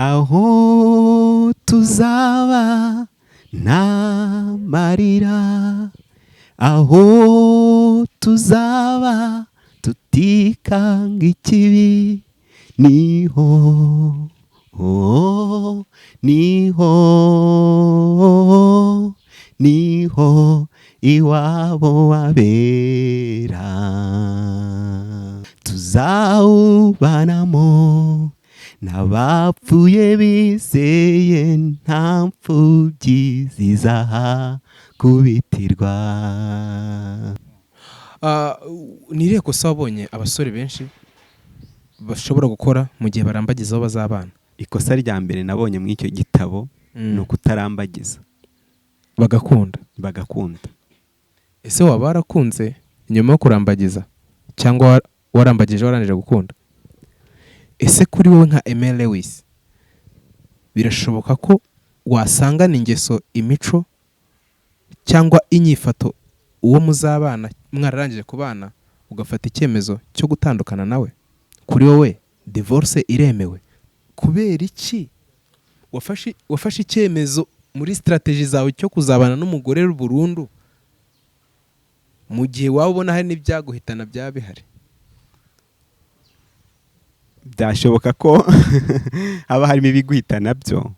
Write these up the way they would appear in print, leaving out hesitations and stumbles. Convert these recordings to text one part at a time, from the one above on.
aho tuzaba nta marira, aho tuzaba tutikanga ikibi, niho niho iwabo wabera, tuzawubanamo n'abapfuye bizeye, nta mfubyi zizahakubitirwa. Ni irihe kosa wabonye abasore benshi bashobora gukora mu gihe barambagiza aho bazabana? Ikosa rya mbere nabonye muri icyo gitabo ni ukutarambagiza bagakunda. Ese waba warakunze nyuma yo kurambagiza cyangwa warambagije warangije gukunda? Ese kuri wowe nka Karongi LEWIS birashoboka ko wasangana ingeso, imico cyangwa inyifato uwo muzabana mwararangije kubana ugafata icyemezo cyo gutandukana nawe? Kuri wowe divorce iremewe? Kubera iki wafashe icyemezo muri strategy zawe cyo kuzabana n'umugore burundu mu gihe waba ubona hari n'ibyaguhitana byaba bihari? Byashoboka ko haba harimo ibiguhitana byo,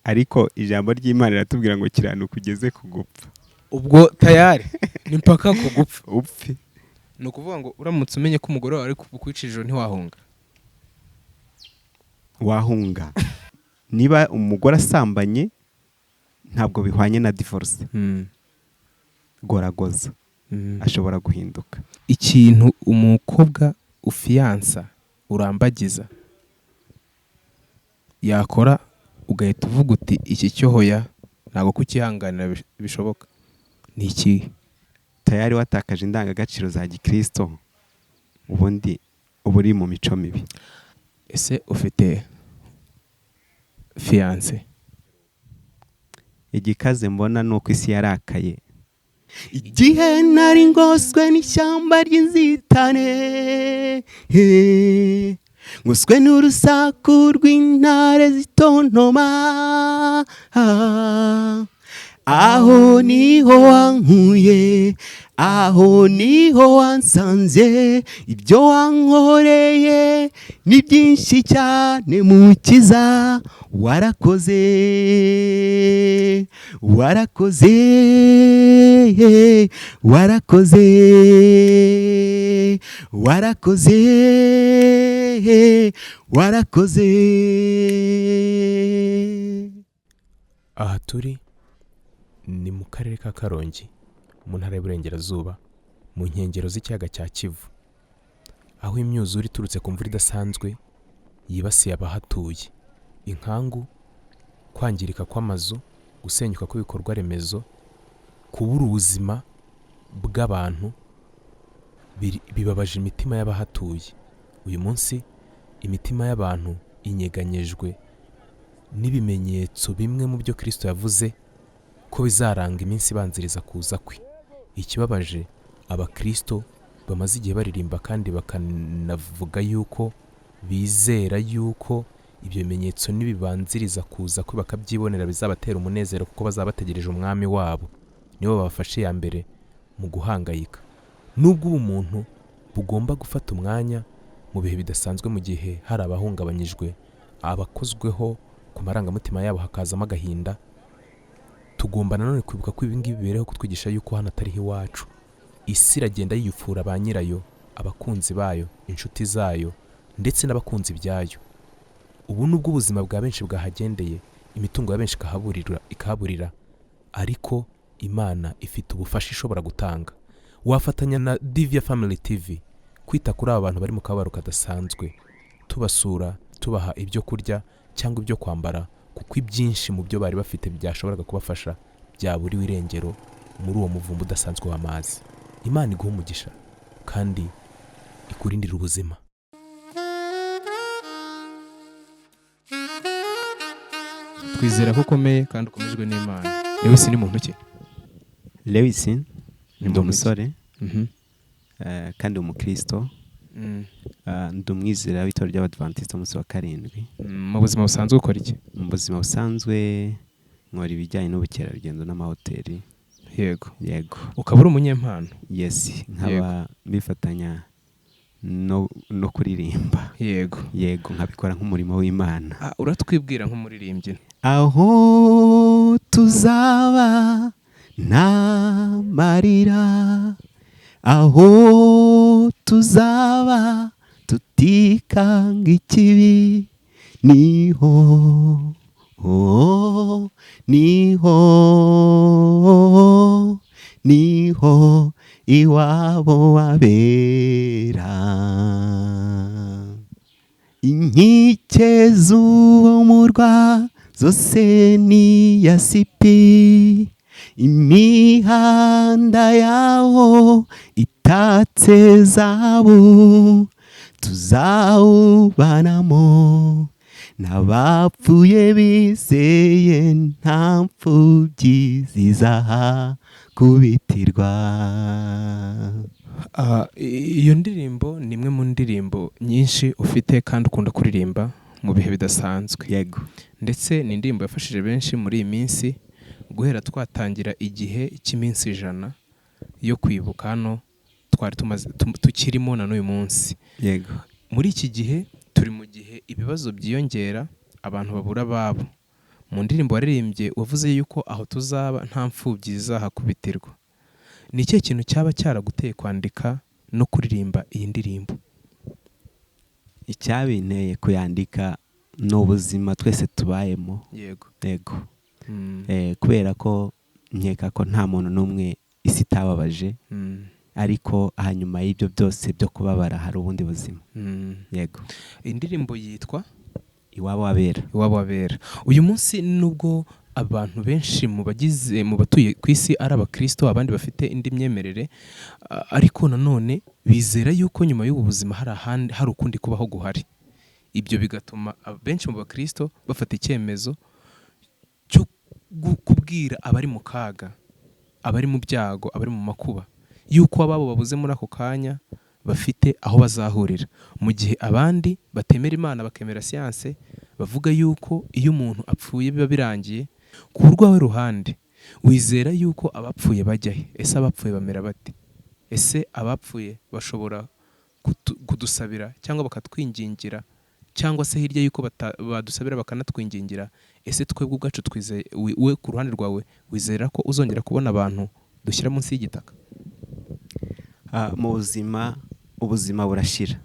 ariko ijambo ry'Imana riratubwira ngo kiranuka ugeze ku gupfa. Ubwo tayari ni mpaka ku gupfa upfe. Ni ukuvuga ngo uramutse umenye ko umugore wawe ari kukwica ijoro ntiwahunga? Wahunga. Niba umugore asambanye ntabwo bihwanye na divorce. Goragoza ashobora guhinduka. Ikintu umukobwa ufiyansa urambagiza yakora ugahita uvuga uti iki cyohoya ntabwo kukihanganira bishoboka, ni iki? Tayari watakaje indangagaciro za gikristo, ubundi uba uri mu mico mibi. Ese ufite fiyanse? Igikaze mbona ni uko isi yarakaye. Igihe nari ngoswe n'ishyamba ry'inzitane, ngoswe n'urusaku rw'intare zitontoma, aho niho wankuye, aho niho wansanze, ibyo wankoreye ni byinshi cyane mukiza, warakoze warakoze warakoze warakoze warakoze. Aha turi ni mu karere ka Karongi mu ntara y'Iburengerazuba mu nkengero z'ikiyaga cya Kivu, aho imyuzure iturutse ku mvura idasanzwe yibasiye abahatuye. Inkangu, kwangirika kw'amazu, gusenyuka kw'ibikorwa remezo, kubura ubuzima bw'abantu bibabaje imitima y'abahatuye. Uyu munsi imitima y'abantu inyeganyejwe n'ibimenyetso bimwe mu byo Kristo yavuze ko bizaranga iminsi ibanziriza kuza kwe. Ikibabaje, abakristo bamaze igihe baririmba kandi bakanavuga yuko bizera yuko ibyo bimenyetso nibibanziriza kuza kwe bakabyibonera bizabatera umunezero kuko bazaba bategereje umwami wabo. Nibo babafashe ya mbere mu guhangayika. Nubwo ubumuntu bugomba gufata umwanya mu bihe bidasanzwe, mu gihe hari abahungabanyijwe, abakozweho ku marangamutima yabo hakazamo agahinda, tugomba nanone kwibuka ko ibingibi bibereho kutwigisha yuko hano atariho iwacu. Isi iragenda yiyufura ba nyirayo, abakunzi bayo, inshuti zayo ndetse n'abakunzi byayo. Ubu nubwo ubuzima bwa benshi bwahagendeye, imitungo ya benshi ikahaburira, ariko Imana ifite ubufasha ishobora gutanga. Wafatanya na Divya Family TV kwita kuri aba bantu bari mu kabaro kadasanzwe, tubasura, tubaha ibyo kurya cyangwa ibyo kwambara, kuko ibyinshi mu byo bari bafite byashoboraga kubafasha byaburiwe irengero muri uwo muvumba udasanzwe w'amazi. Imana iguha umugisha kandi ikurindira ubuzima. Twizera ko ukomeye kandi ukomejwe n'Imana. Lewis ni muntu ki? Lewis ni umusore kandi umukristo, Ndi umwizera w'itorero ry'Abadventiste umunsi wa karindwi. Mu buzima busanzwe ukora iki? Mu buzima busanzwe nkora ibijyanye n'ubukerarugendo n'amahoteli. Yego. Yego. Ukaba uri umunyempano? Yes, nkaba mbifatanya no kuririmba. Yego. Yego, nkabikora nk'umurimo w'Imana. Uratwibwira nk'umuririmbyi? Aho tuzaba nta marira, aho tuzaba tutikanga ikibi, niho niho iwabo wabera. Inkike z'uwo murwa zose ni yasipi, imihanda yawo itatse zahabu, tuzawubanamo n'abapfuye bizeye, nta mfubyi zizahakubitirwa. Iyo ndirimbo ni imwe mu ndirimbo nyinshi ufite kandi ukunda kuririmba mu bihe bidasanzwe. Yego. Ndetse ni indirimbo yafashije benshi muri iyi minsi, guhera twatangira igihe cy'iminsi 100 yo kwibuka hano twari tukirimo na n'uyu munsi. Yego. Muri iki gihe turi mu gihe ibibazo byiyongera, abantu babura ababo. Mu ndirimbo waririmbye wavuze yuko aho tuzaba nta mfubyi zizahakubitirwa. Ni ikihe kintu cyaba cyaraguteye kwandika no kuririmba iyi ndirimbo? Icyabinteye kuyandika ni ubuzima twese tubayemo. Yego. Yego. Kubera ko nkeka ko nta muntu n'umwe isi itababaje, ariko hanyuma y'ibyo byose byo kubabara hari ubundi buzima. Yego. Indirimbo yitwa Iwabo wabera. Iwabo wabera. Uyu munsi nubwo abantu benshi mu batuye ku isi ari abakristo, abandi bafite indi myemerere, ariko nanone bizera yuko nyuma y'ubu buzima hari ukundi kubaho guhari. Ibyo bigatuma benshi mu bakristo bafata icyemezo cyo kubwira abari mu kaga, abari mu byago, abari mu makuba, yuko ababo babuze muri ako kanya bafite aho bazahurira, mu gihe abandi batemera Imana bakemera siyanse, bavuga yuko iyo umuntu apfuye biba birangiye. Ku rwawe ruhande wizera yuko abapfuye bajya he? Ese abapfuye bamera bate? Ese abapfuye bashobora kudusabira cyangwa bakatwingingira, cyangwa se hirya yuko badusabira bakanatwingingira, ese twebwe ubwacu twizeye, we ku ruhande rwawe wizera ko uzongera kubona abantu dushyira munsi y'igitaka? Mu ubuzima burashira,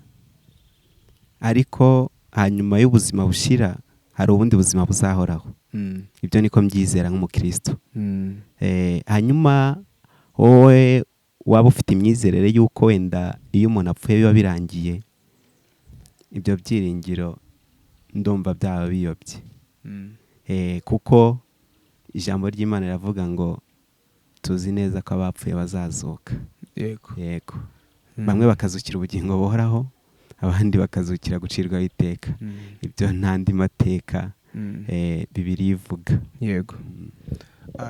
ariko hanyuma y'ubuzima bushira hari ubundi buzima buzahoraho. Ibyo niko mbyizera nk'umukristo. Hanyuma wowe waba ufite imyizerere y'uko wenda iyo umuntu apfuye biba birangiye, ibyo byiringiro ndumva byaba biyobye. Kuko ijambo ry'Imana riravuga ngo tuzi neza ko abapfuye bazazuka. Yego. Yego. Bamwe bakazukira ubugingo buhoraho, abandi bakazukira gucirwaho iteka. Ibyo ntandi mateka Bibiliya ivuga. Yego.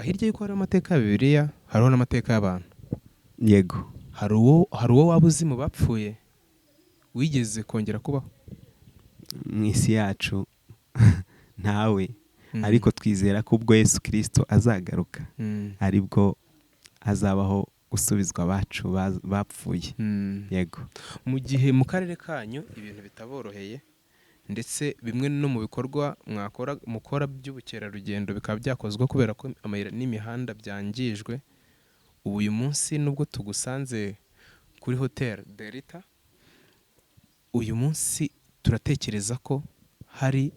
Hirya y'uko hari amateka ya Bibiliya, hariho n'amateka y'abantu. Yego. Hari uwo waba uzi mu bapfuye wigeze kongera kubaho? Mu isi yacu ntawe, ariko twizera ko ubwo Yesu Kristo azagaruka aribwo hazabaho gusubizwa abacu bapfuye. Yego. Mu gihe mu karere kanyu ibintu bitaboroheye, ndetse bimwe no mu bikorwa mukora by'ubukerarugendo bikaba byakozwe kubera ko amayira n'imihanda byangijwe, uyu munsi nubwo tugusanze kuri Hotel Delta, uyu munsi turatekereza ko hari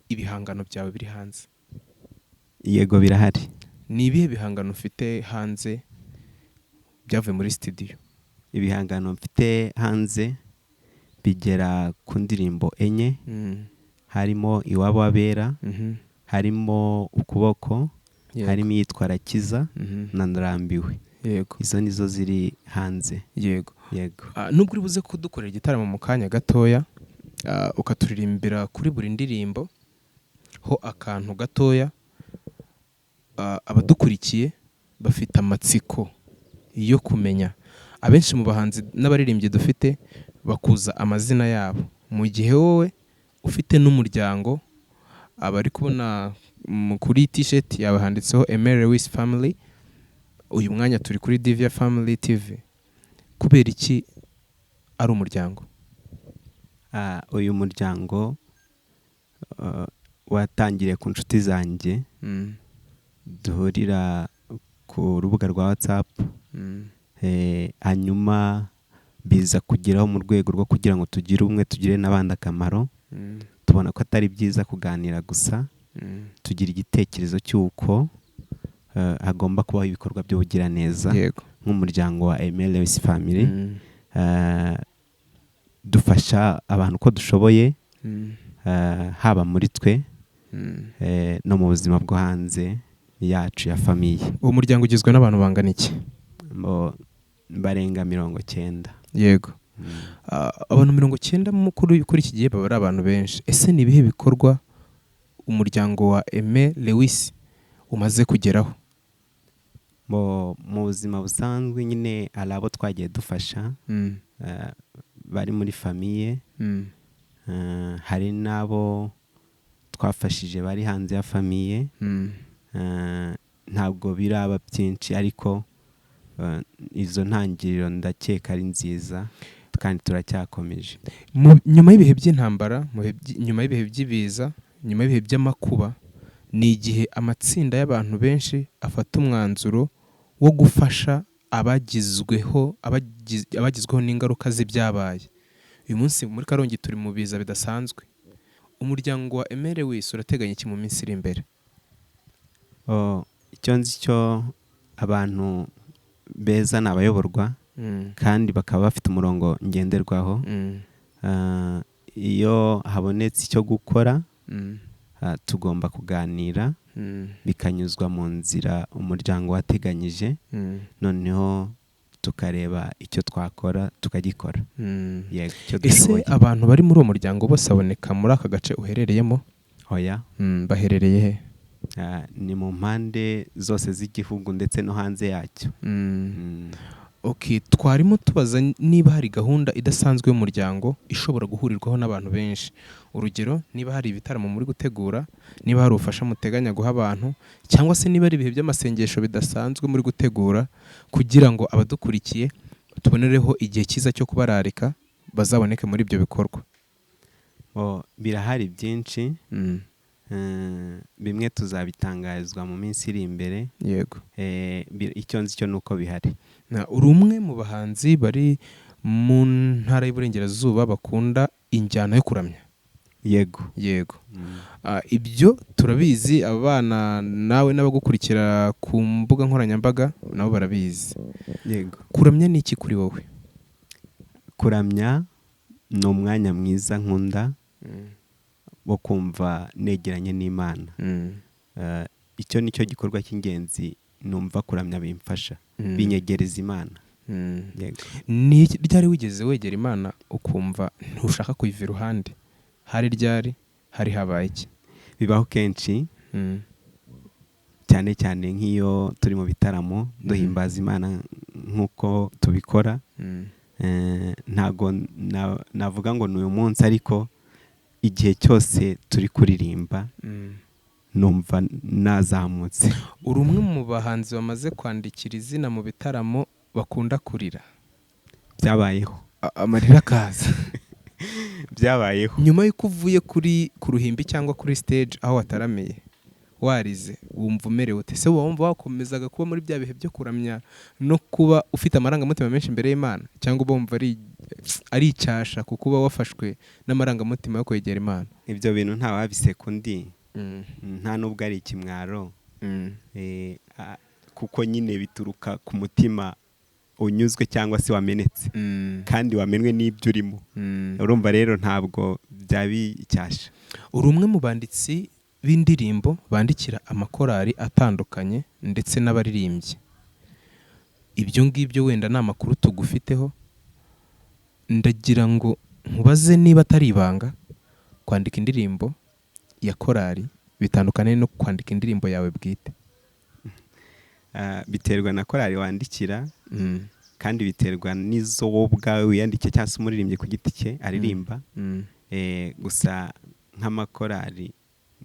ibihangano byawe biri hanze. Yego, birahari. Ni ibihe bihangano ufite hanze byavuye muri studio? Ibihangano mfite hanze bigera ku ndirimbo 4. Harimo Iwabo wabera, harimo Ukuboko, harimo Iyitwa Arakiza na Ndarambiwe. Yego. Izo nizo ziri hanze. Yego. Yego. Nubwo uri buze kudukorera igitaramo mu kanya gatoya, ukaturirimbira kuri buri ndirimbo ho akantu gatoya, abadukurikiye bafite amatsiko yo kumenya. Abenshi mu bahanzi n'abaririmbyi dufite bakuza amazina yabo, mu gihe wowe ufite n'umuryango abari kubona kuri t-shirt yawe handitseho Karongi LEWIS family. Uyu mwanya turi kuri Divya Family TV. Kubera iki ari umuryango? Uyu muryango watangiriye ku nshuti zanjye duhurira ku rubuga rwa WhatsApp, hanyuma biza kugeraho mu rwego rwo kugira ngo tugire umwe, tugire n'abandi akamaro. Tubona ko atari byiza kuganira gusa, tugira igitekerezo cy'uko hagomba kubaho ibikorwa by'ubugiraneza nk'umuryango wa Karongi LEWIS family. Dufasha abantu uko dushoboye, haba muri twe no mu buzima bwo hanze yacu ya famiye. Uwo muryango ugizwe n'abantu bangana iki? Barenga 90. Yego. Abantu 90 kuri iki gihe baba ari abantu benshi. Ese ni ibihe bikorwa umuryango wa Karongi LEWIS umaze kugeraho? Mu buzima busanzwe nyine hari abo twagiye dufasha bari muri famiye, hari n'abo twafashije bari hanze ya famiye. Ntabwo biraba byinshi, ariko izo ntangiriro ndakeka ari nziza kandi turacyakomeje. Nyuma y'ibihe by'intambara, nyuma y'ibihe by'ibiza, nyuma y'ibihe by'amakuba, ni igihe amatsinda y'abantu benshi afata umwanzuro wo gufasha abagizweho n'ingaruka z'ibyabaye. Uyu munsi muri Karongi turi mu biza bidasanzwe. Umuryango wa Karongi LEWIS urateganya iki mu minsi iri imbere? Icyo nzi cyo abantu beza ni abayoborwa kandi bakaba bafite umurongo ngenderwaho. Iyo habonetse icyo gukora, tugomba kuganira bikanyuzwa mu nzira umuryango wateganyije, noneho tukareba icyo twakora tukagikora. Ese abantu bari muri uwo muryango bose baboneka muri aka gace uherereyemo? Oya. Baherereye he? Ni mu mpande zose z'igihugu ndetse no hanze yacyo. Okay, twarimo tubaza niba hari gahunda idasanzwe y'umuryango ishobora guhurirwaho n'abantu benshi. Urugero, niba hari ibitaramo muri gutegura, niba hari ubufasha muteganya guha abantu, cyangwa se niba ari ibihe by'amasengesho bidasanzwe muri gutegura kugira ngo abadukurikiye tubonereho igihe cyiza cyo kubararika bazaboneke muri ibyo bikorwa. Birahari byinshi. Bimwe tuzabitangarizwa mu minsi iri imbere. Yego. Icyo nzi cyo nuko bihari. Uri umwe mu bahanzi bari mu ntara y'Iburengerazuba bakunda injyana yo kuramya. Yego. Ibyo turabizi, abana nawe n'abagukurikira ku mbuga nkoranyambaga nabo barabizi. Yego. Kuramya ni iki kuri wowe? Kuramya ni umwanya mwiza nkunda wo kumva negeranye n'Imana. Icyo ni cyo gikorwa cy'ingenzi numva kuramya bimfasha, binyegereza Imana. Ni ryari wigeze wegera Imana ukumva ntushaka kuyiva iruhande? Hari ryari? Hari habaye iki? Bibaho kenshi, cyane cyane nk'iyo turi mu bitaramo duhimbaza Imana nk'uko tubikora. Ntago navuga ngo ni uyu munsi, ariko igihe cyose turi kuririmba numva nazamutse. Uri umwe mu bahanzi bamaze kwandikira izina mu bitaramo bakunda kurira? Byabayeho. Amarira akaza. Byabayeho. Nyuma y'uko uvuye ku ruhimbi cyangwa kuri stage aho wataramiye, warize, wumva umerewe ute? Se wumva wakomezaga kuba muri bya bihe byo kuramya no kuba ufite amarangamutima menshi imbere y'Imana, cyangwa bumva ari icyasha kuko uba wafashwe n'amarangamutima yo kwegera Imana? Ibyo bintu nta wabiseka undi, nta nubwo ari ikimwaro, kuko nyine bituruka ku mutima unyuzwe cyangwa se wamenetse, kandi wamenwe n'ibyo urimo. Urumva rero ntabwo byabi icyasha. Uri umwe mu banditsi b'indirimbo bandikira amakorali atandukanye ndetse n'abaririmbyi. Ibyo ngibyo wenda ni amakuru tugufiteho. Ndagira ngo nkubaze niba atari ibanga, kwandika indirimbo ya korali bitandukanye no kwandika indirimbo yawe bwite? Biterwa na korali wandikira, kandi biterwa n'izo wowe ubwawe wiyandikiye cyangwa se umuririmbyi ku giti cye aririmba. Gusa nk'amakorari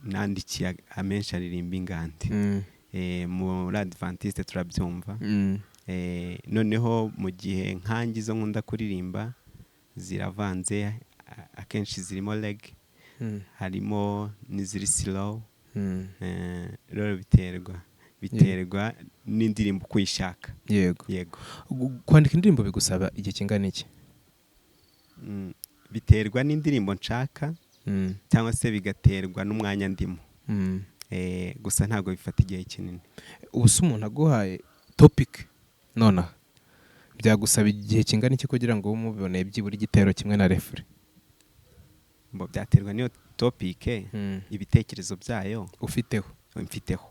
nandikiye amenshi aririmba ingandi. Muri Adventiste turabyumva. Noneho mu gihe nkangi zo nkunda kuririmba ziravanze, akenshi zirimo reggae, harimo n'iziri slow. Rero biterwa n'indirimbo uko uyishaka. Yego. Kwandika indirimbo bigusaba igihe kingana iki? Biterwa n'indirimbo nshaka cyangwa se bigaterwa n'umwanya ndimo. Gusa ntabwo bifata igihe kinini. Ubu se umuntu aguhaye topic nonaha byagusaba igihe kingana iki kugira ngo umubone byibura igitero kimwe na refure? Byaterwa n'iyo topic, ibitekerezo byayo mfiteho.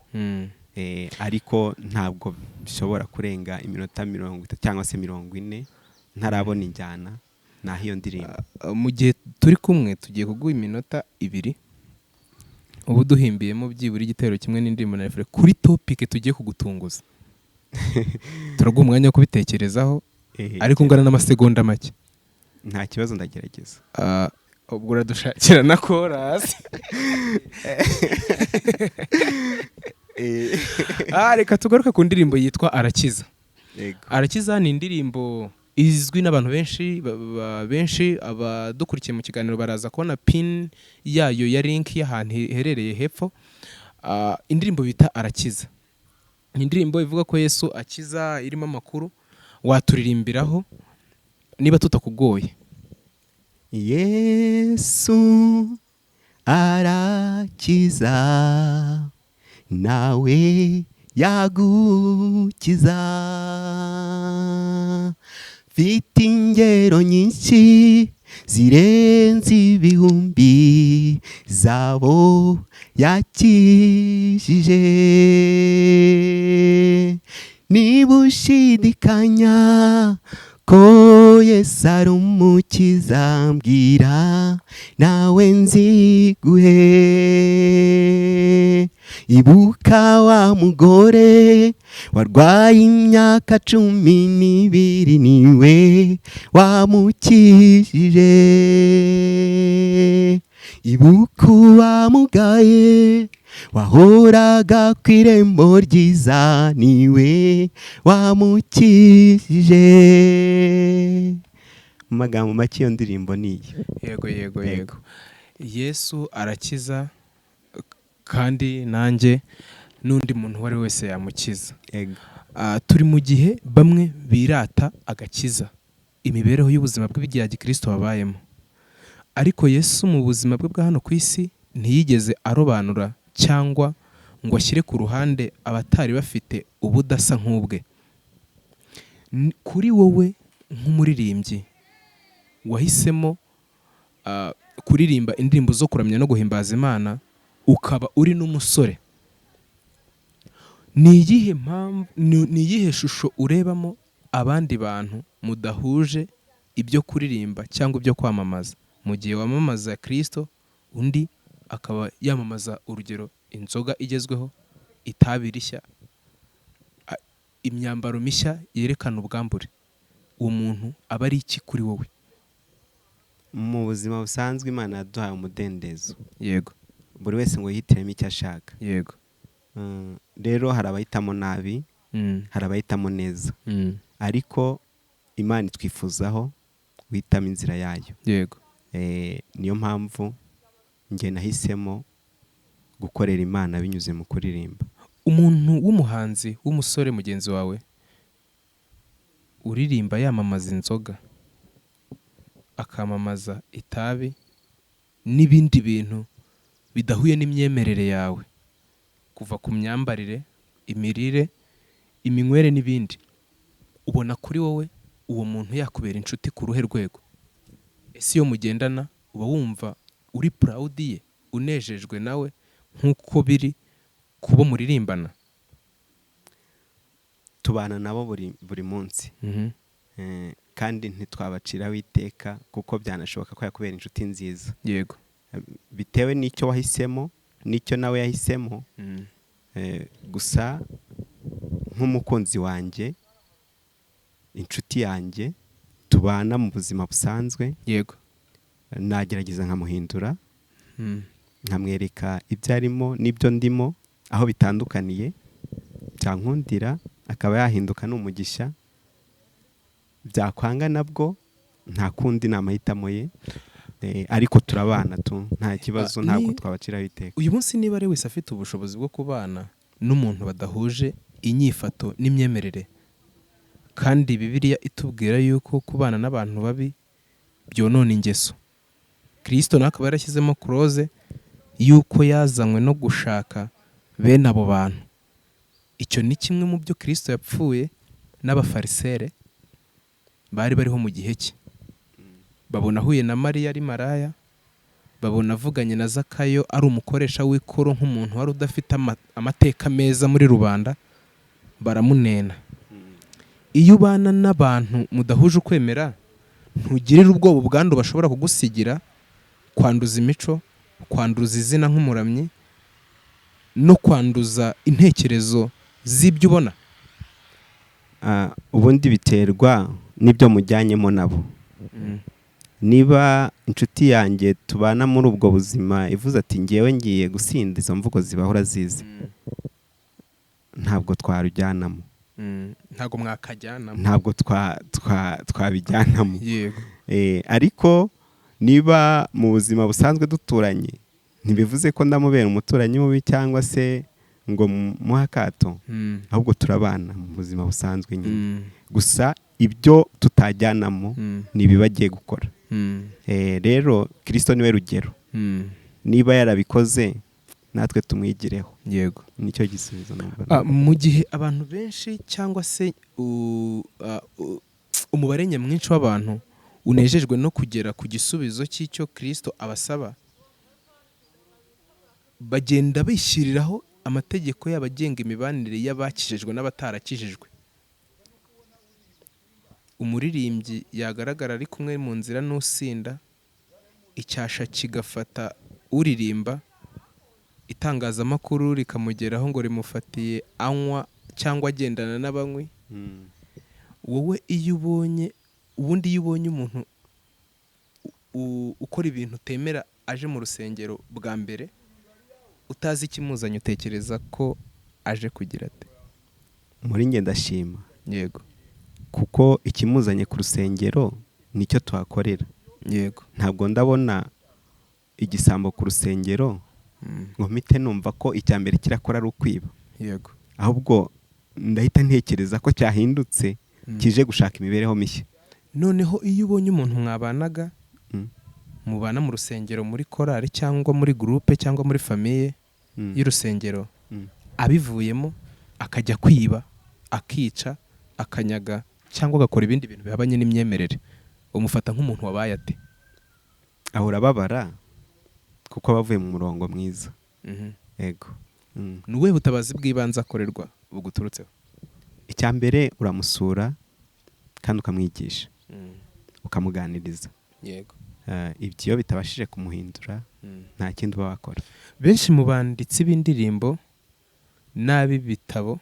Ariko ntabwo bishobora kurenga iminota 30 cyangwa se 40 ntarabona injyana naho iyo ndirimbo. Mu gihe turi kumwe tugiye kuguha iminota 2 ubu duhimbiyemo byibura igitero kimwe n'indirimbo na refure kuri topic tugiye kugutunguza. Turaguha umwanya wo kubitekerezaho ariko ungana n'amasegonda make. Nta kibazo, ndagerageza. Ubwo uradushakira na chorus. Reka tugaruka ku ndirimbo yitwa Arakiza. Arakiza ni indirimbo izwi n'abantu benshi abadukurikiye mu kiganiro baraza kubona pin yayo ya link y'ahantu herereye hepfo. Indirimbo bita Arakiza ni indirimbo ivuga ko Yesu akiza, irimo amakuru. Waturirimbiraho niba tutakugoye? Yesu arakiza, nawe yagukiza. Mfite ingero nyinshi zirenze ibihumbi zabo yakijije. Niba ushidikanya ko Yesu ari umukiza, mbwira nawe nziguhe. Ibuka wa mugore warwaye imyaka 12, niwe wamukijije. Ibuka wamugaye wahoraga ku irembo ryiza, niwe wamukijije. Mu magambo make iyo ndirimbo niyo. Yego. Yesu arakiza kandi nanjye n'undi muntu wari wese yamukiza. Turi mu gihe bamwe birata agakiza, imibereho y'ubuzima bw'ibya Gikristo babayemo. Ariko Yesu mu buzima bwe bwa hano ku isi ntiyigeze arobanura cyangwa ngo ashyire ku ruhande abatari bafite ubudasa nk'ubwe. Kuri wowe nk'umuririmbyi wahisemo kuririmba indirimbo zo kuramya no guhimbaza Imana, ukaba uri n'umusore, ni iyihe shusho urebamo abandi bantu mudahuje ibyo kuririmba cyangwa ibyo kwamamaza? Mu gihe wamamaza Kristo, undi akaba yamamaza urugero inzoga igezweho, itabi rishya, imyambaro mishya yerekana ubwambure. Uwo muntu aba ari iki kuri wowe? Mu buzima busanzwe Imana yaduhaye umudendezo. Yego. Buri wese ngo yihitiremo icyo ashaka. Yego. Rero hari abahitamo nabi, hari abahitamo neza. Ariko Imana itwifuzaho guhitamo inzira yayo. Yego. Niyo mpamvu njye nahisemo gukorera Imana binyuze mu kuririmba. Umuntu w'umuhanzi w'umusore mugenzi wawe uririmba yamamaza inzoga, akamamaza itabi n'ibindi bintu bidahuye n'imyemerere yawe, kuva ku myambarire, imirire, iminywere n'ibindi, ubona kuri wowe uwo muntu yakubera inshuti ku ruhe rwego? Ese iyo mugendana uba wumva uri proud ye, unejejwe nawe nk'uko biri kubo muririmbana? Tubana nabo buri munsi. Kandi ntitwabaciraho iteka kuko byanashoboka ko yakubera inshuti nziza. Yego. Bitewe n'icyo wahisemo n'icyo nawe yahisemo. Gusa nk'umukunzi wanjye inshuti yanjye tubana mu buzima busanzwe, yego, nagerageza nkamuhindura, nkamwereka ibyo arimo n'ibyo ndimo aho bitandukaniye, byankundira akaba yahinduka n'umugisha, byakwanga nabwo nta kundi ni amahitamo ye, ariko turabana tu nta kibazo, ntabwo twabaciraho iteka. Uyu munsi niba Lewis afite ubushobozi bwo kubana n'umuntu badahuje inyifato n'imyemerere, kandi Bibiliya itubwira yuko kubana n'abantu babi byonona ingeso, Kristo nawe akaba yarashyizemo kuroze yuko yazanywe no gushaka bene abo bantu. Icyo ni kimwe mu byo Kristo yapfuye n'abafarisere bari bariho mu gihe cye. Babona ahuye na Mariya ari maraya, babona avuganye na Zakayo ari umukoresha w'ikoro nk'umuntu wari udafite amateka meza muri rubanda, baramunena. Iyo ubana n'abantu mudahuje ukwemera, ntugirire ubwoba ubwandu bashobora kugusigira, kwanduza imico, kwanduza izina nk'umuramyi, no kwanduza intekerezo z'ibyo ubona. Ubundi biterwa n'ibyo mujyanyemo nabo. Niba inshuti yanjye tubana muri ubwo buzima ivuze ati ngewe ngiye gusinda, izo mvugo zibahora zizi, ntabwo twarujyanamo, ntabwo mwakajyanamo, ntabwo twabijyanamo. Yego. Ariko niba mu buzima busanzwe duturanye, ntibivuze ko ndamubera umuturanyi mubi cyangwa se ngo muhe akato, ahubwo turabana mu buzima busanzwe nyine. Gusa ibyo tutajyanamo ni ibiba agiye gukora. Rero Kristo niwe rugero, niba yarabikoze natwe tumwigireho. Yego, nicyo gisubizo numva. Mu gihe abantu benshi cyangwa se umubare nyamwinshi w'abantu unejejwe no kugera ku gisubizo cy'icyo Kristo abasaba, bagenda bishyiriraho amategeko y'abagenga imibanire y'abakijijwe n'abatarakijijwe. Umuririmbyi yagaragara ari kumwe mu nzira n'usinda, icyasha kigafata uririmba, itangazamakuru rikamugeraho ngo rimufatiye anywa cyangwa agendana n'abanywi. Wowe iyo ubonye umuntu ukora ibintu utemera aje mu rusengero bwa mbere, utazi ikimuzanye, utekereza ko aje kugira ate? Muri njye ndashima. Yego. Kuko ikimuzanye ku rusengero nicyo tuhakorera. Yego. Ntabwo ndabona igisambo ku rusengero ngo mpite numva ko icya mbere kirakora ari ukwiba. Yego. Ahubwo ndahita ntekereza ko cyahindutse kije gushaka imibereho mishya. Noneho iyo ubonye umuntu mwabanaga, mubana mu rusengero, muri korali cyangwa muri groupe cyangwa muri famiye y'urusengero, abivuyemo akajya kwiba, akica, akanyaga cyangwa agakora ibindi bintu bihabanye n'imyemerere, umufata nk'umuntu wabaye ate? Ahora babara kuko bavuye mu murongo mwiza. Yego. Ni ubuhe butabazi bw'ibanze akorerwa buguturutseho? Icya mbere uramusura kandi ukamwigisha, ukamuganiriza. Yego. Ibyo bitabashije kumuhindura nta kindi uba wakora. Benshi mu banditsi b'indirimbo n'ab'ibitabo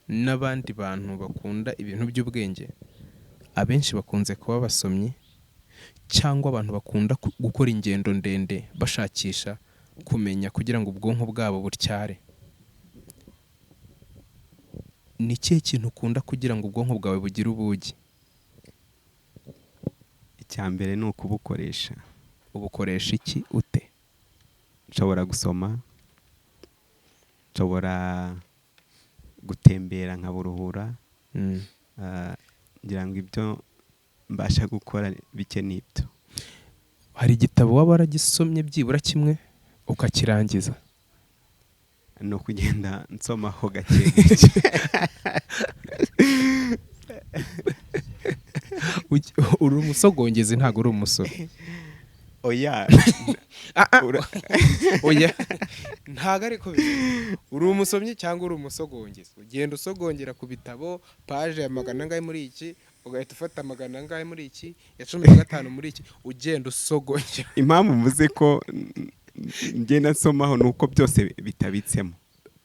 n'abandi bantu bakunda ibintu by'ubwenge, abenshi bakunze kuba basomyi cyangwa abantu bakunda gukora ingendo ndende bashakisha kumenya kugira ngo ubwonko bwabo butyare. Ni ikihe kintu ukunda kugira ngo ubwonko bwawe bugire ubugi? Icya mbere ni ukubukoresha. Ubukoresha iki ute? Nshobora gusoma, nshobora gutembera nkaburuhura, ngira ngo ibyo mbasha gukora bike n'ibyo. Hari igitabo waba waragisomye byibura kimwe ukakirangiza? No kugenda nsomaho gake gake. Uri umusogongezi, ntabwo uri umusore. Oya. Oya, ntabwo ariko uri umusomyi cyangwa uri umusogongezi. Ugenda usogongera ku bitabo, paje ya 100 muri iki, ugahita ufata 100 muri iki, ya 15 muri iki, ugenda usogongera. Impamvu mvuze ko ngenda nsomaho nuko byose bitabitsemo.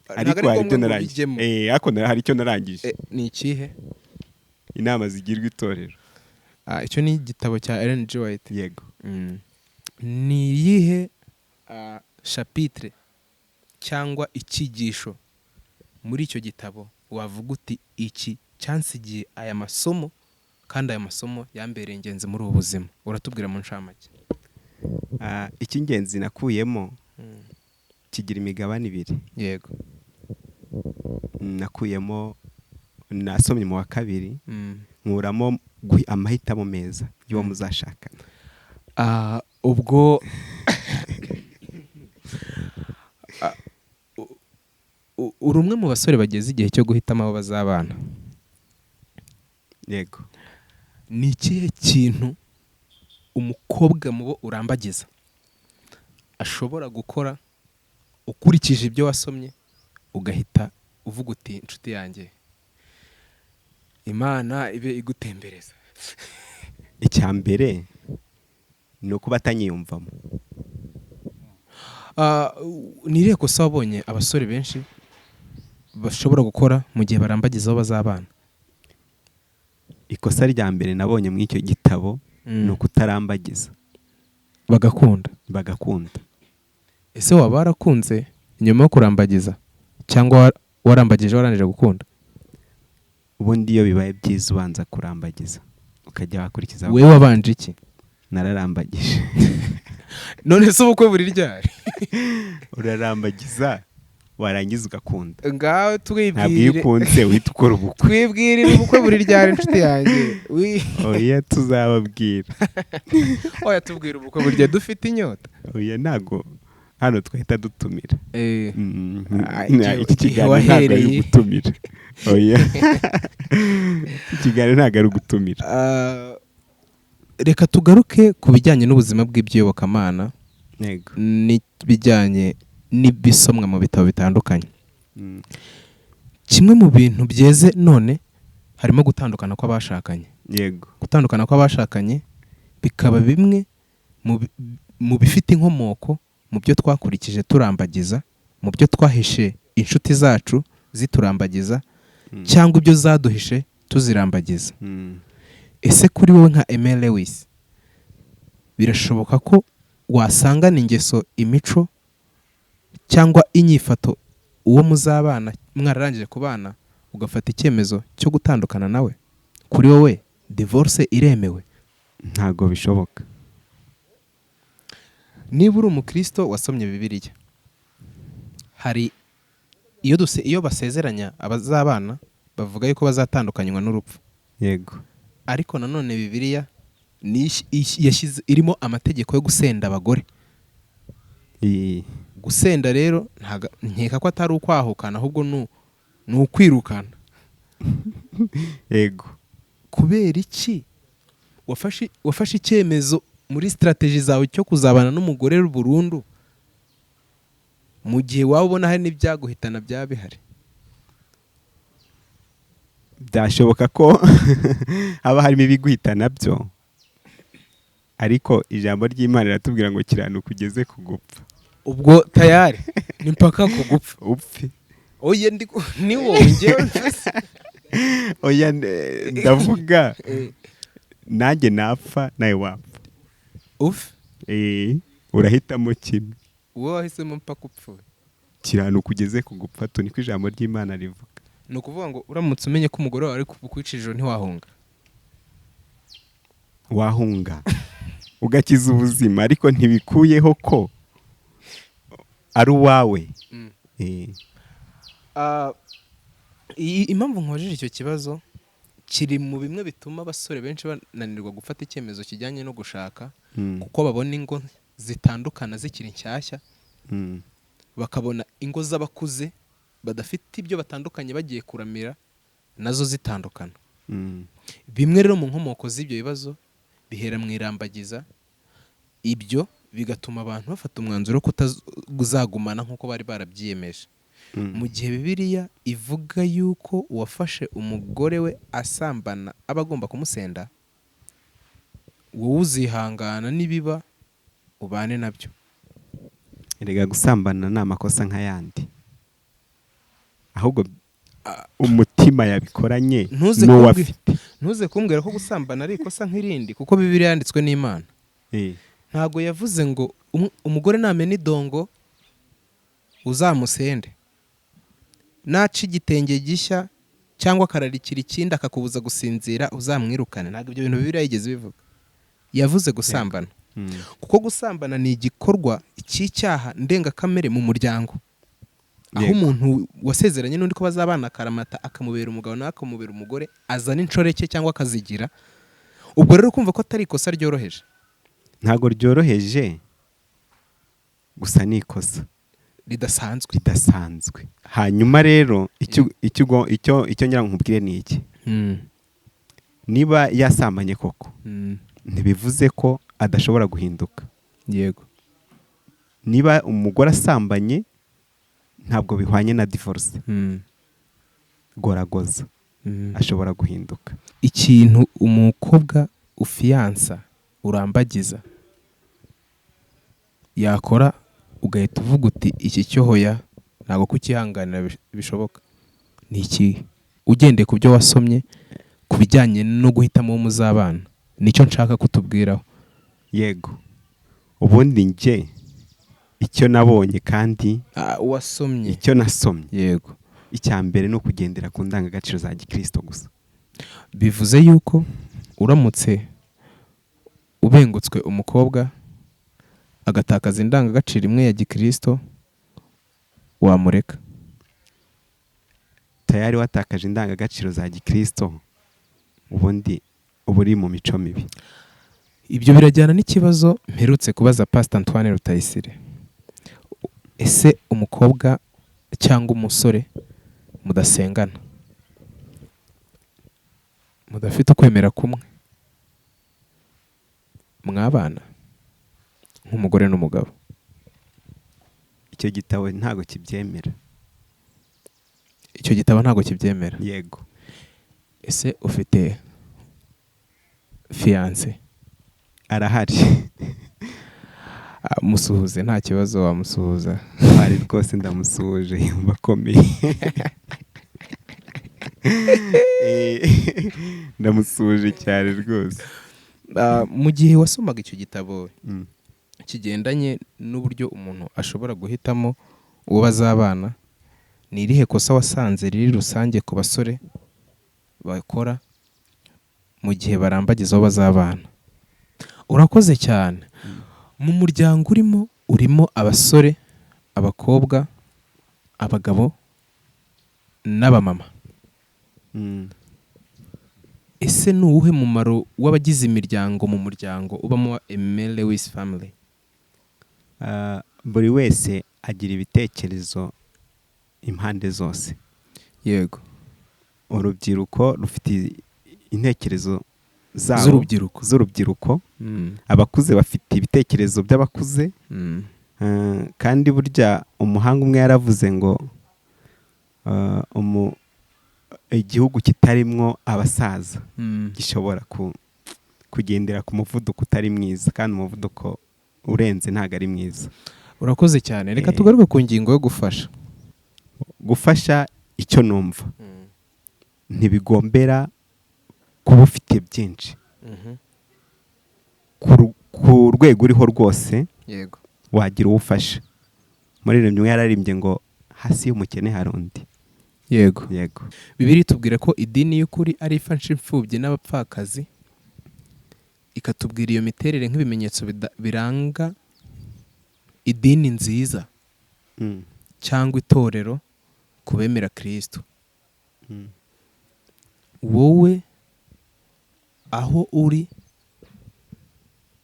Ariko hari ibyo narangije. Ariko hari icyo narangije. Ni ikihe? inama zigirwa itorero. Icyo ni igitabo cya Ellen G. White. Yego. Ni iyihe chapitre cyangwa icyigisho muri icyo gitabo wavuga uti iki cyansigiye aya masomo kandi aya masomo yambereye ingenzi muri ubu buzima? Uratubwira mu ncamake. Icy'ingenzi nakuyemo kigira imigabane 2. Yego. Nakuyemo, nasomye mu wa 2 nkuramo amahitamo meza y'uwo muzashakana. Ubwo uri umwe mu basore bageze igihe cyo guhitamo abo bazabana. Yego. Ni ikihe kintu umukobwa mubo urambagiza ashobora gukora ukurikije ibyo wasomye ugahita uvuga uti inshuti yanjye Imana ibe igutembereza? Icya mbere ni ukuba atanyiyumvamo. Ni irihe kosa wabonye abasore benshi bashobora gukora mu gihe barambagiza abo bazabana? Ikosa rya mbere nabonye muri icyo gitabo ni ukutarambagiza bagakunda. Ese waba warakunze nyuma yo kurambagiza cyangwa warambagije warangije gukunda? Ubundi iyo bibaye byiza ubanza kurambagiza ukajya wakurikiza. Wewe wabanje iki? Nararambagije. None se ubukwe buri ryari? Urarambagiza warangiza ugakunda. Ngaho twibwire. Ntabwo iyo ukunze uhita ukora ubukwe. Twibwirire ubukwe buri ryari inshuti yanjye. Oya tuzababwira. Oya tubwira ubukwe buri gihe dufite inyota. Oya ntago hano twahita dutumira. Iki kiganiro ntabwo ari gutumira. Oya. Iki kiganiro ntabwo ari gutumira. Reka tugaruke ku bijyanye n'ubuzima bw'iby'iyobokamana. Yego. N'ibijyanye n'ibisomwa mu bitabo bitandukanye. Kimwe mu bintu byeze none harimo gutandukana kw'abashakanye. Yego. Gutandukana kw'abashakanye bikaba bimwe mu bifite inkomoko mu byo twakurikije turambagiza, mu byo twahishe inshuti zacu ziturambagiza, cyangwa ibyo zaduhishe tuzirambagiza. Ese kuri wowe nka Lewis birashoboka ko wasangana ingeso, imico cyangwa inyifato uwo muzabana mwararangije kubana ugafata icyemezo cyo gutandukana nawe? Kuri wowe divorce iremewe? Ntago bishoboka. Niba uri umukristo wasomye Bibiliya, hari iyo basezeranya abazabana bavuga yuko bazatandukanywa n'urupfu. Yego. Ariko nanone Bibiliya yashyize irimo amategeko yo gusenda abagore. Gusenda rero nkeka ko atari ukwahukana ahubwo ni ukwirukana. Yego. Kubera iki wafashe icyemezo muri strategy zawe cyo kuzabana n'umugore burundu mu gihe waba ubona hari n'ibyaguhitana byaba bihari? Byashoboka ko haba harimo ibiguhitana byo, ariko ijambo ry'Imana riratubwira ngo kiranuka ugeze ku gupfa. Ubwo tayari ni mpaka ku gupfa upfe. Oya ni wowe njyewe mfise. Oya ndavuga nanjye napfa nawe wapfa. Urahitamo kimwe. Wowe wahisemo mpaka upfuye. Kiranuka ugeze ku gupfa, to niko ijambo ry'Imana rivuga. Ni ukuvuga ngo uramutse umenye ko umugore wawe ari kukwicira ntiwahunga? Wahunga ugakiza ubuzima, ariko ntibikuyeho ko ari uwawe. Impamvu nkubajije icyo kibazo kiri mu bimwe bituma abasore benshi bananirwa gufata icyemezo kijyanye no gushaka, kuko babona ingo zitandukana zikiri nshyashya, bakabona ingo z'abakuze badafite ibyo batandukanye bagiye kuramira nazo zitandukana. Bimwe rero mu nkomoko z'ibyo bibazo bihera mu irambagiza. Ibyo bigatuma abantu bafata umwanzuro ko kutazagumana nk'uko bari barabyiyemeje. Mu gihe Bibiliya ivuga yuko uwafashe umugore we asambana aba agomba kumusenda, wowe uzihangana nibiba ubane nabyo. Erega gusambana ni amakosa nk'ayandi, ahubwo umutima yabikoranye Ntuze n'uwo kumbwira- afite. ntuze kumbwira ko gusambana ari ikosa nk'irindi kuko Bibiliya yanditswe n'Imana. Ntago yavuze ngo umugore namena idongo uzamusende, naca igitenge gishya cyangwa akararikira ikindi akakubuza gusinzira uzamwirukane. Ntabwo ibyo bintu Bibiliya yigeze bivuga. Yavuze gusambana kuko gusambana ni igikorwa cy'icyaha ndengakamere mu muryango, aho umuntu wasezeranye n'undi ko bazabana akaramata akamubera umugabo nawe akamubera umugore azana inshoreke cyangwa akazigira. Ubwo rero kumva ko atari ikosa ryoroheje. Ntabwo ryoroheje, gusa ni ikosa ridasanzwe. Hanyuma rero icyo ngira ngo nkubwire ni iki. Niba yasambanye koko ntibivuze ko adashobora guhinduka. Yego. Niba umugore asambanye ntabwo bihwanye na divorce. Goragoza ashobora guhinduka. Ikintu umukobwa ufiyansa urambagiza yakora ugahita uvuga uti iki cyohoya ntabwo kukihanganira bishoboka, ni iki? Ugendeye ku byo wasomye ku bijyanye no guhitamo uwo muzabana, nicyo nshaka kutubwiraho. Yego. Ubundi njye icyo nabonye kandi wasomye, icyo nasomye, yego, icya mbere ni ukugendera ku ndangagaciro za Gikristo gusa. Bivuze yuko uramutse ubengutswe umukobwa agatakaza indangagaciro imwe ya Gikristo wamureka? Tayari watakaje indangagaciro za Gikristo, ubundi uba uri mu mico mibi. Ibyo birajyana n'ikibazo mperutse kubaza Pastor Antoine Rutayisire. Ese umukobwa cyangwa umusore mudasengana, mudafite ukwemera kumwe, mwabana nk'umugore n'umugabo? Icyo gitabo ntago kibyemera. Icyo gitabo ntago kibyemera? Yego. Ese ufite fiance? Arahari. Musuhuze, nta kibazo wamusuhuza. Ari rwose ndamusuhuje, yumva akomeye. Ndamusuhuje cyane rwose. Mu gihe wasomaga icyo gitabo kigendanye n'uburyo umuntu ashobora guhitamo uwo bazabana, ni irihe kosa wasanze riri rusange ku basore bakora mu gihe barambagiza aho bazabana? Urakoze cyane. Mu muryango urimo abasore, abakobwa, abagabo n'abamama. Ese ni uwuhe mumaro w'abagize imiryango mu muryango ubamo Lewis family? Buri wese agira ibitekerezo impande zose. Yego. Urubyiruko rufite intekerezo z'urubyiruko. Abakuze bafite ibitekerezo by'abakuze. Kandi burya umuhanga umwe yaravuze ngo igihugu kitarimwo abasaza gishobora kugendera ku muvuduko utari mwiza, kandi umuvuduko urenze ntabwo ari mwiza. Urakoze cyane. Reka tugaruke ku ngingo yo gufasha. Icyo numva ntibigombera kuba ufite byinshi. Ku rwego uriho rwose, yego, wagira uwo ufasha. Muri rimwe yararimbye ngo hasi y'umukene hari undi. Yego. Yego. Bibiliya itubwira ko idini y'ukuri ari ifasha imfubyi n'abapfakazi, ikatubwira iyo miterere nk'ibimenyetso biranga idini nziza cyangwa itorero ku bemera Kristo. Wowe aho uri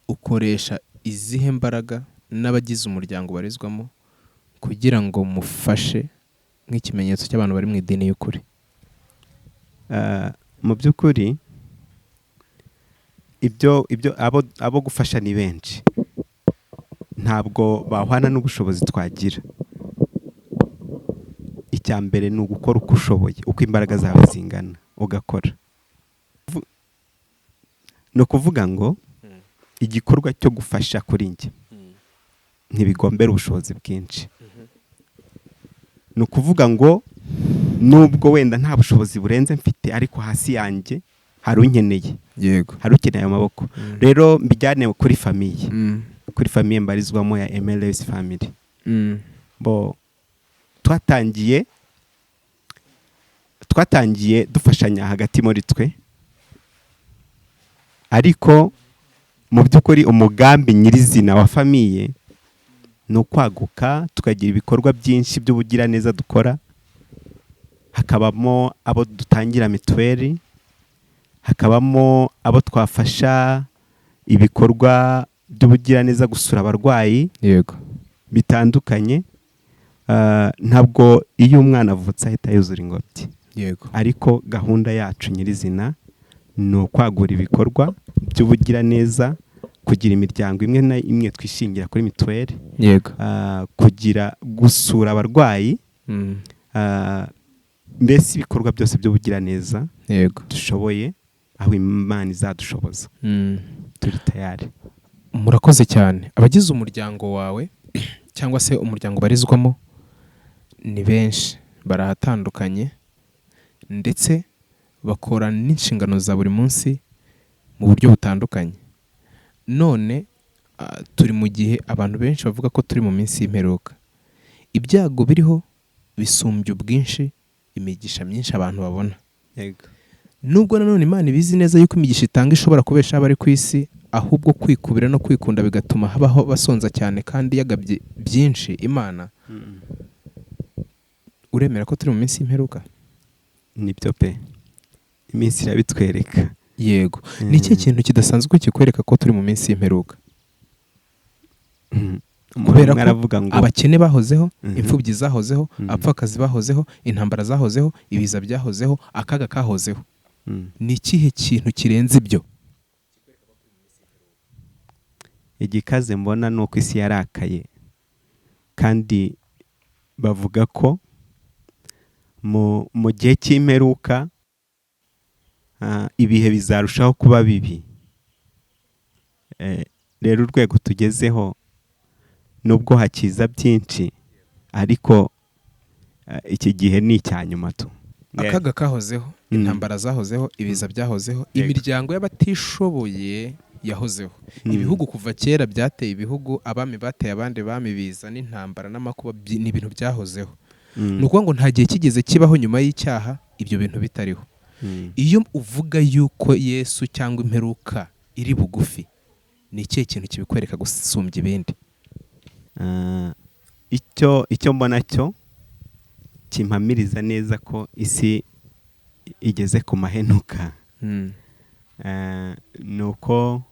ukoresha izihe mbaraga n'abagize umuryango barizwamo kugira ngo mufashe nk'ikimenyetso cy'abantu bari mu idini y'ukuri? Mu by'ukuri abo gufasha ni benshi, ntabwo bahwana n'ubushobozi twagira. Icya mbere ni ugukora uko ushoboye, uko imbaraga zawe zingana ugakora. Ni ukuvuga ngo igikorwa cyo gufasha kuri njye ntibigombera ubushobozi bwinshi. Ni ukuvuga ngo nubwo wenda nta bushobozi burenze mfite ariko hasi yanjye hari unkeneye, yego, hari ukeneye ayo maboko. Rero mbijyane kuri famiye, kuri famiye mbarizwamo ya MLS family. Bo twatangiye dufashanya hagati muri twe, ariko mu by'ukuri umugambi nyirizina wa famiye ni ukwaguka tukagira ibikorwa byinshi by'ubugiraneza dukora. Hakabamo abo dutangira mituweli, hakabamo abo twafasha ibikorwa by'ubugiraneza, gusura abarwayi yego, bitandukanye. Ntabwo iyo umwana avutse ahita yuzura ingobyi, yego, ariko gahunda yacu nyirizina ni ukwagura ibikorwa by'ubugiraneza, kugira imiryango imwe na imwe twishingira kuri mituweli, yego, kugira gusura abarwayi, mbese ibikorwa byose by'ubugiraneza yego, dushoboye aho Imana izadushoboza. Turi tayari. Murakoze cyane. Abagize umuryango wawe cyangwa se umuryango barizwamo ni benshi, barahatandukanye ndetse bakora n'inshingano za buri munsi mu buryo butandukanye. None turi mu gihe abantu benshi bavuga ko turi mu minsi y'imperuka. Ibyago biriho bisumbye ubwinshi imigisha myinshi abantu babona. Yego. Nubwo nanone Imana ibizi neza yuko imigisha itanga ishobora kubesha abari ku isi, ahubwo kwikubira no kwikunda bigatuma habaho basonza cyane kandi yagabye byinshi Imana. Uremera ko turi mu minsi y'imperuka? Nibyo pe, iminsi irabitwereka. Yego. Ni iki kintu kidasanzwe kikwereka ko turi mu minsi y'imperuka? Kubera ko abakene bahozeho, imfubyi zahozeho, abapfakazi bahozeho, intambara zahozeho, ibiza byahozeho, akaga kahozeho. Ni ikihe kintu kirenze ibyo? Igikaze mbona ni uko isi yarakaye, kandi bavuga ko mu gihe cy'imperuka ibihe bizarushaho kuba bibi. Rero urwego tugezeho nubwo hakiza byinshi, ariko iki gihe ni icya nyuma tu. Akaga kahozeho, intambara zahozeho, ibiza byahozeho, imiryango y'abatishoboye yahozeho. Ibihugu kuva kera byateye ibihugu, abami bateye abandi bami, biza n'intambara n'amakuba ni ibintu byahozeho. Ni ukuvuga ngo nta gihe kigeze kibaho nyuma y'icyaha ibyo bintu bitariho. Iyo uvuga yuko Yesu cyangwa imperuka iri bugufi, ni ikihe kintu kibikwereka gusumbya ibindi? Icyo mbona cyo kimpamiriza neza ko isi igeze ku mahenuka, ni uko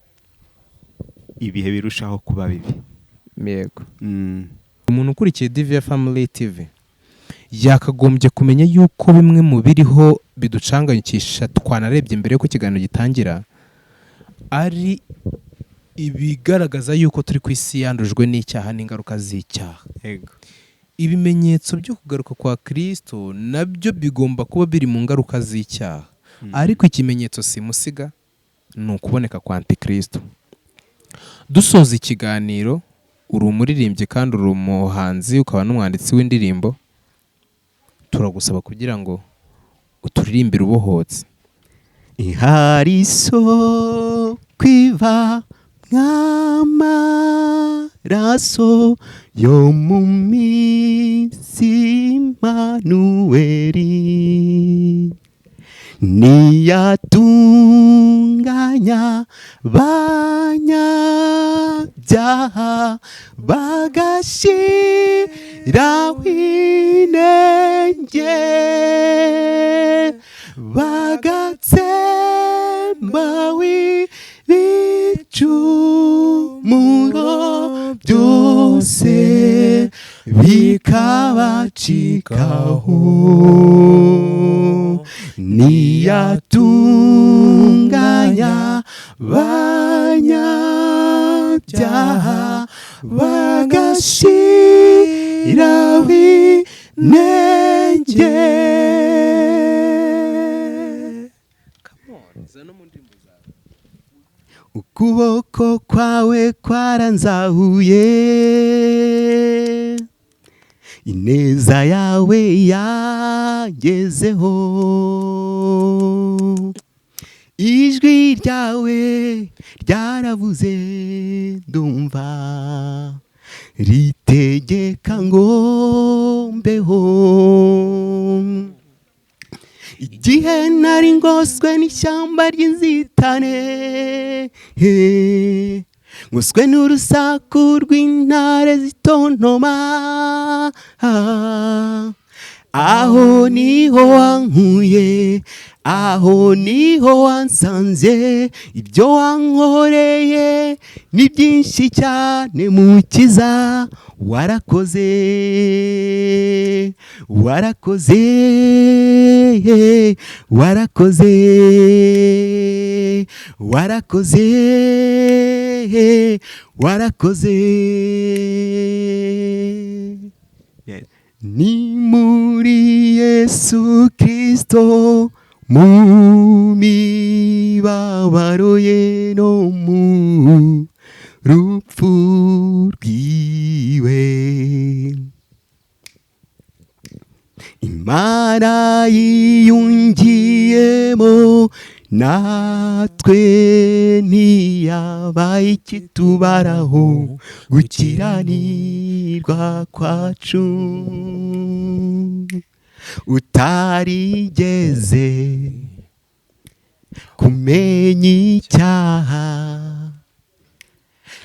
ibihe birushaho kuba bibi. Yego. Umuntu ukurikiye DV Family TV yakagombye kumenya yuko bimwe mu biriho biducanganyikisha, twanarebye mbere yuko ikiganiro gitangira, ari ibigaragaza yuko turi ku isi yandujwe n'icyaha n'ingaruka z'icyaha. Yego. Ibimenyetso byo kugaruka kwa Kristo nabyo bigomba kuba biri mu ngaruka z'icyaha. Ariko ikimenyetso simusiga ni ukuboneka kwa Antikristo. Dusoza ikiganiro, uri umuririmbyi kandi uri umuhanzi, ukaba n'umwanditsi w'indirimbo, turagusaba kugira ngo uturirimbire ubohotse. Ihari isoko iva nk'amaraso yo mu minsi Imanuweli, niyatunganya banyabyaha bagashiraho inenge, bagatsembaho ibicumuro byose bikabacikaho, niyatunganya banyabyaha bagashiraho inenge. Ukuboko kwawe kwaranzahuye, ineza yawe yangezeho, ijwi ryawe ryaravuze ndumva ritegeka ngo mbeho, igihe nari ngoswe n'ishyamba ry'inzitane, ngoswe n'urusaku rw'intare zitontoma, aho niho wankuye, aho niho wansanze, ibyo wankoreye ni byinshi cyane mukiza, warakoze warakoze warakoze warakoze warakoze. Ni muri Yesu Kristo mu mibabaro ye no mu rupfu rwiwe, Imana yiyungiyemo natwe ntiyabaye ikitubaraho gukiranirwa kwacu, utarigeze kumenya icyaha,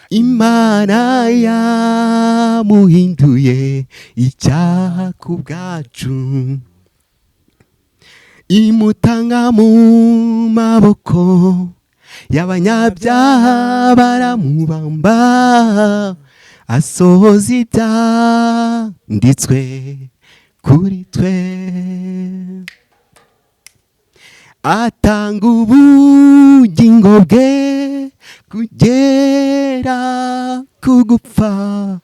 Imana yamuhinduye icyaha ku bwacu, imutanga mu maboko y'abanyabyaha baramubamba, asohoza ibyanditswe kuri twe, atanga ubugingo bwe kugera ku gupfa,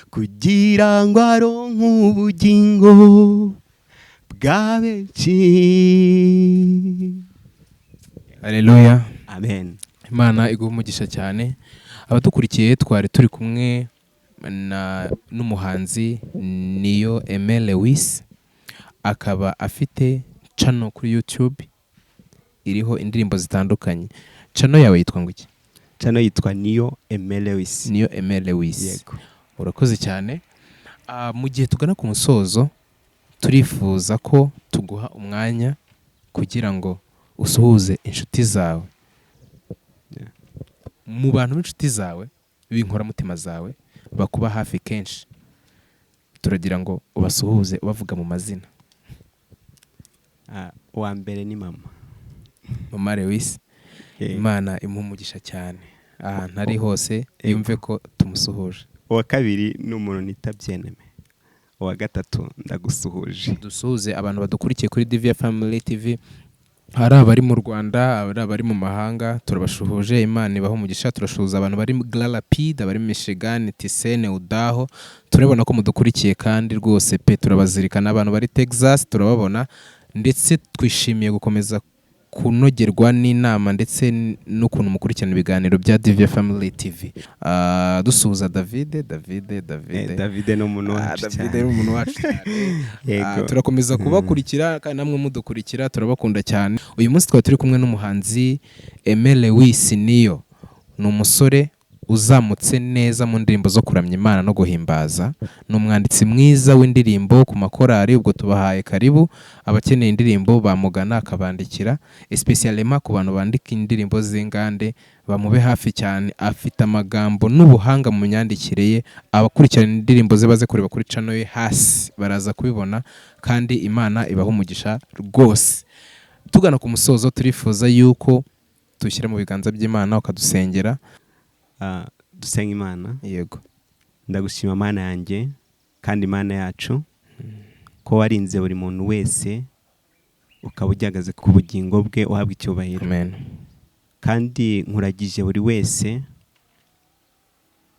kugira ngo aronke ubugingo bwa benshi. Haleluya, amen. Imana iguha umugisha cyane. Abadukurikiye twari turi kumwe n'umuhanzi niyo Lewis, akaba afite channel kuri YouTube iriho indirimbo zitandukanye. Channel yawe yitwa ngo iki? Channel yitwa niyo Lewis. Niyo Lewis. Yego. Urakoze cyane. Mu gihe tugana ku musozo, turifuza ko tuguha umwanya kugira ngo usuhuze inshuti zawe. Mu bantu b'inshuti zawe, b'inkoramutima zawe, bakuba hafi kenshi, turagira ngo ubasuhuze ubavuga mu mazina. Uwa mbere ni mama Lewis. Imana imuhumugisha cyane ahantu ari hose, yumve ko tumusuhuje. Uwa kabiri ni umuntu nita Byeneme. Uwa gatatu ndagusuhuje. Dusuhuze abantu badukurikiye kuri DV Family TV, hari abari mu Rwanda, hari abari mu mahanga, turabashuhuje. Imana ibaho umugisha. Turashuhuza abantu bari mu Rapide, abari mu Michigan, Tisene, Udaho, turabona ko mudukurikiye kandi rwose pe turabazirikana. Abantu bari Texas turababona, ndetse twishimiye gukomeza kunogerwa n'inama ndetse n'ukuntu mukurikirana ibiganiro bya DV Family TV. Dusuhuza David ni umuntu wacu cyane. David ni umuntu wacu cyane. Turakomeza kubakurikira kandi namwe mudukurikira, turabakunda cyane. Uyu munsi twari turi kumwe n'umuhanzi Lewis. Niyo ni umusore uzamutse neza mu ndirimbo zo kuramya Imana no guhimbaza, ni umwanditsi mwiza w'indirimbo ku makorari. Ubwo tubahaye karibu, abakeneye indirimbo bamugana akabandikira, especialement ku bantu bandika indirimbo z'ingande, bamube hafi cyane. Afite amagambo n'ubuhanga mu myandikire ye. Abakurikirana indirimbo ze baze kureba kuri channel ye hasi baraza kubibona, kandi Imana ibaho umugisha rwose. Tugana ku musozo, turifuza yuko dushyira mu biganza by'Imana ukadusengera. Dusenga Imana. Yego. Ndagushima Mana yanjye kandi Imana yacu, ko warinze buri muntu wese ukaba ujyagaze ku bugingo bwe, uhabwa icyubahiro. Amen. Kandi nkuragije buri wese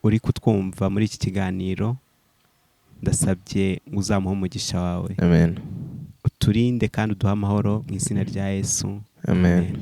uri kutwumva muri iki kiganiro, ndasabye ngo uzamuhe umugisha wawe. Amen. Uturinde kandi uduhe amahoro mu izina rya Yesu. Amen.